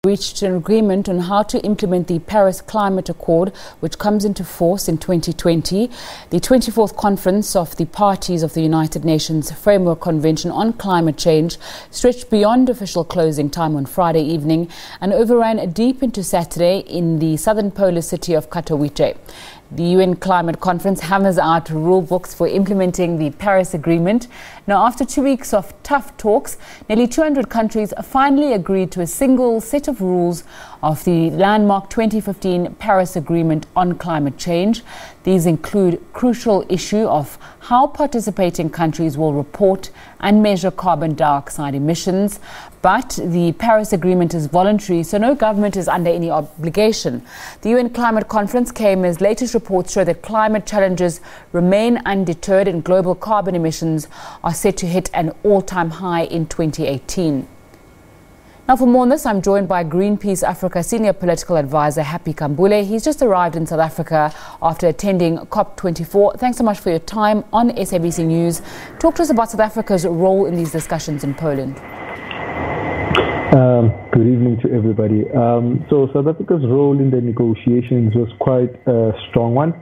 Reached an agreement on how to implement the Paris Climate Accord, which comes into force in 2020. The 24th conference of the parties of the United Nations Framework Convention on Climate Change stretched beyond official closing time on Friday evening and overran deep into Saturday in the southern polar city of Katowice. The UN Climate Conference hammers out rule books for implementing the Paris Agreement. Now, after 2 weeks of tough talks, nearly 200 countries finally agreed to a single set of rules of the landmark 2015 Paris Agreement on climate change. These include crucial issue of how participating countries will report and measure carbon dioxide emissions. But the Paris Agreement is voluntary, so no government is under any obligation. The UN Climate Conference came as latest reports show that climate challenges remain undeterred and global carbon emissions are set to hit an all-time high in 2018. Now, for more on this, I'm joined by Greenpeace Africa Senior Political Advisor Happy Khambule. He's just arrived in South Africa after attending COP24. Thanks so much for your time on SABC News. Talk to us about South Africa's role in these discussions in Poland. Good evening to everybody. So South Africa's role in the negotiations was quite a strong one.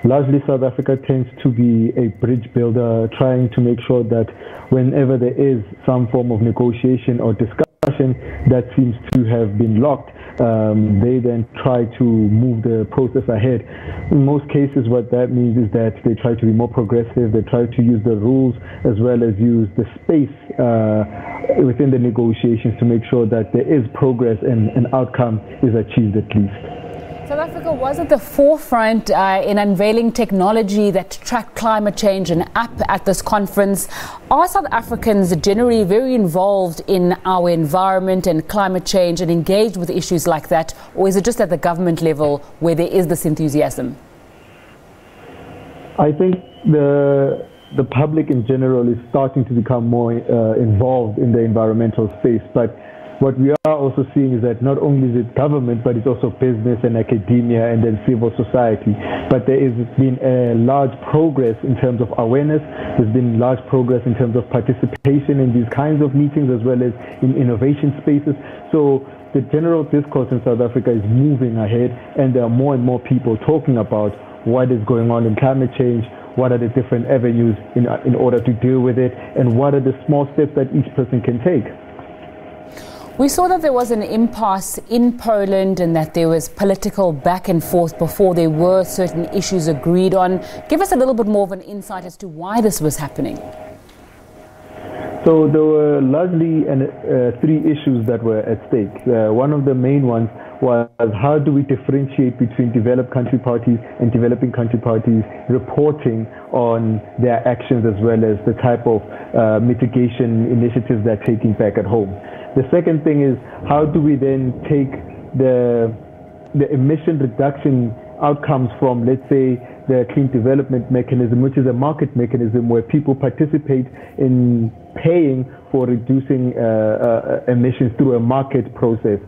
Largely, South Africa tends to be a bridge builder, trying to make sure that whenever there is some form of negotiation or discussion that seems to have been locked, they then try to move the process ahead. In most cases, what that means is that they try to be more progressive, they try to use the rules as well as use the space within the negotiations to make sure that there is progress and an outcome is achieved at least. South Africa was at the forefront in unveiling technology that tracked climate change, an app at this conference. Are South Africans generally very involved in our environment and climate change and engaged with issues like that, or is it just at the government level where there is this enthusiasm? I think the public in general is starting to become more involved in the environmental space, but what we are also seeing is that not only is it government, but it's also business and academia and then civil society. But there has been a large progress in terms of awareness. There's been large progress in terms of participation in these kinds of meetings as well as in innovation spaces. So the general discourse in South Africa is moving ahead, and there are more and more people talking about what is going on in climate change, what are the different avenues in order to deal with it, and what are the small steps that each person can take. We saw that there was an impasse in Poland and that there was political back and forth before there were certain issues agreed on. Give us a little bit more of an insight as to why this was happening. So there were largely three issues that were at stake. One of the main ones was how do we differentiate between developed country parties and developing country parties reporting on their actions as well as the type of mitigation initiatives they're taking back at home. The second thing is how do we then take the emission reduction outcomes from, let's say, the clean development mechanism, which is a market mechanism where people participate in paying for reducing emissions through a market process.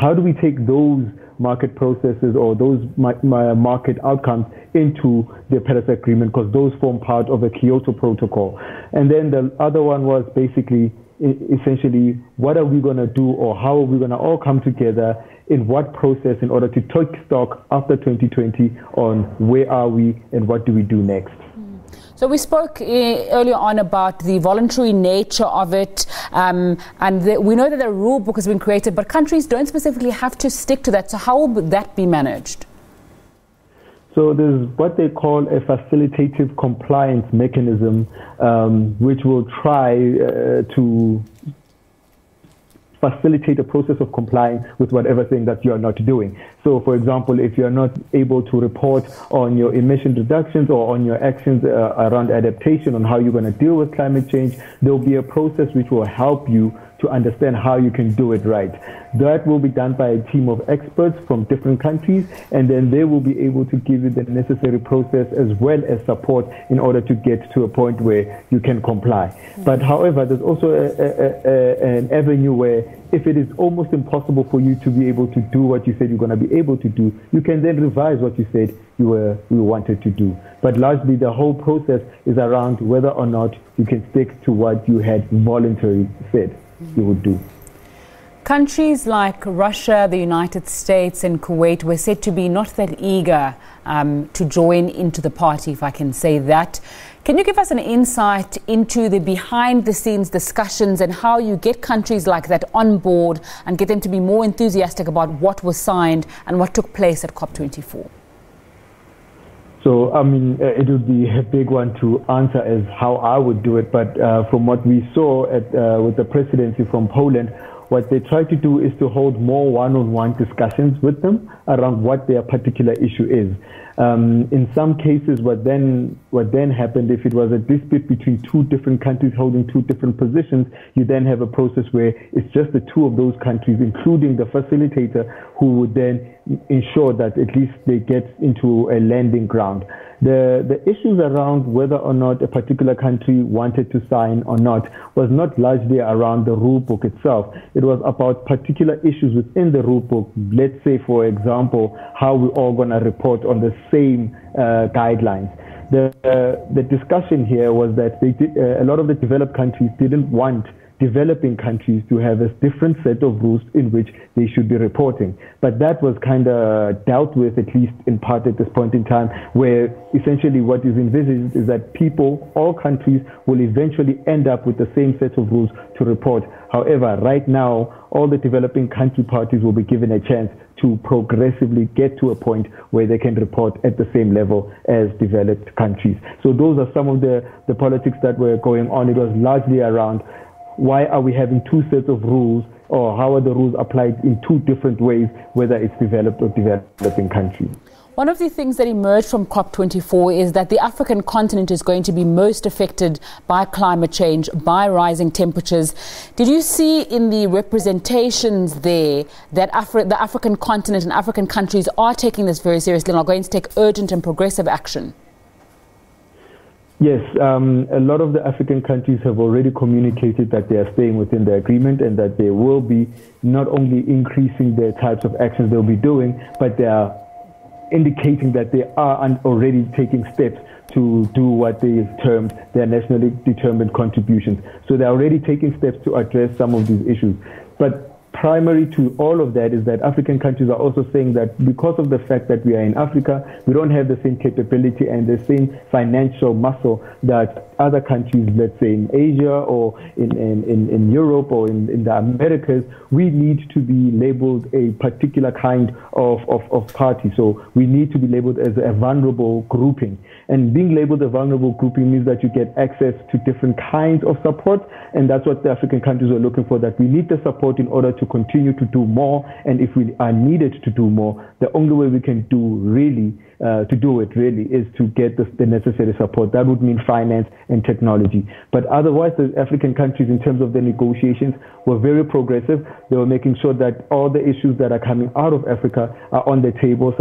How do we take those market processes or those market outcomes into the Paris Agreement, because those form part of the Kyoto Protocol? And then the other one was basically essentially what are we going to do, or how are we going to all come together in what process in order to take stock after 2020 on where are we and what do we do next. So we spoke earlier on about the voluntary nature of it, and we know that a rule book has been created, but countries don't specifically have to stick to that. So how will that be managed? So there's what they call a facilitative compliance mechanism, which will try to facilitate a process of complying with whatever thing that you are not doing. So, for example, if you are not able to report on your emission reductions or on your actions around adaptation, on how you're going to deal with climate change, there will be a process which will help you to understand how you can do it right. That will be done by a team of experts from different countries, and then they will be able to give you the necessary process as well as support in order to get to a point where you can comply. But however, there's also an avenue where if it is almost impossible for you to be able to do what you said you're going to be able to do, you can then revise what you said you wanted to do. But largely the whole process is around whether or not you can stick to what you had voluntarily said you would do. Countries like Russia, the United States and Kuwait were said to be not that eager to join into the party, if I can say that. Can you give us an insight into the behind-the-scenes discussions and how you get countries like that on board and get them to be more enthusiastic about what was signed and what took place at COP24? So, it would be a big one to answer as how I would do it. But from what we saw with the presidency from Poland, what they try to do is to hold more one-on-one discussions with them around what their particular issue is. In some cases, what then happened, if it was a dispute between two different countries holding two different positions, you then have a process where it's just the two of those countries, including the facilitator, who would then ensure that at least they get into a landing ground. The issues around whether or not a particular country wanted to sign or not was not largely around the rule book itself. It was about particular issues within the rule book. Let's say, for example, how we're all going to report on the same guidelines. The discussion here was that a lot of the developed countries didn't want developing countries to have a different set of rules in which they should be reporting. But that was kind of dealt with, at least in part at this point in time, where essentially what is envisaged is that all countries will eventually end up with the same set of rules to report. However, right now, all the developing country parties will be given a chance to progressively get to a point where they can report at the same level as developed countries. So those are some of the politics that were going on. It was largely around why are we having two sets of rules, or how are the rules applied in two different ways, whether it's developed or developing countries. One of the things that emerged from COP24 is that the African continent is going to be most affected by climate change, by rising temperatures. Did you see in the representations there that the African continent and African countries are taking this very seriously and are going to take urgent and progressive action? Yes, a lot of the African countries have already communicated that they are staying within the agreement and that they will be not only increasing the types of actions they'll be doing, but they are indicating that they are already taking steps to do what they've termed their nationally determined contributions. So they're already taking steps to address some of these issues. But primary to all of that is that African countries are also saying that because of the fact that we are in Africa, we don't have the same capability and the same financial muscle that other countries, let's say in Asia or in Europe or in the Americas. We need to be labeled a particular kind of party. So we need to be labeled as a vulnerable grouping. And being labeled a vulnerable grouping means that you get access to different kinds of support. And that's what the African countries are looking for, that we need the support in order to continue to do more. And if we are needed to do more, the only way we can do it is to get the necessary support. That would mean finance and technology. But otherwise, the African countries, in terms of the negotiations, were very progressive. They were making sure that all the issues that are coming out of Africa are on the table,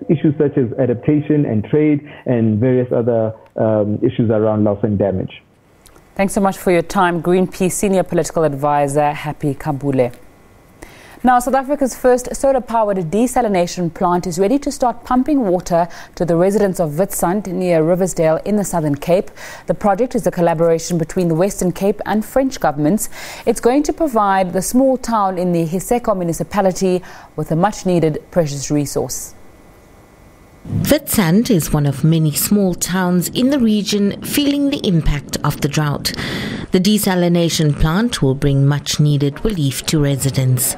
issues such as adaptation and trade and various other issues around loss and damage. Thanks so much for your time. Greenpeace Senior Political Advisor, Happy Khambule. Now, South Africa's first solar-powered desalination plant is ready to start pumping water to the residents of Witstrand near Riversdale in the Southern Cape. The project is a collaboration between the Western Cape and French governments. It's going to provide the small town in the Hiseko municipality with a much-needed precious resource. Witstrand is one of many small towns in the region feeling the impact of the drought. The desalination plant will bring much-needed relief to residents.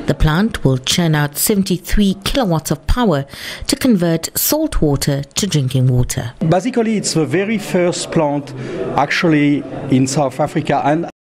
The plant will churn out 73 kilowatts of power to convert salt water to drinking water. Basically, it's the very first plant actually in South Africa and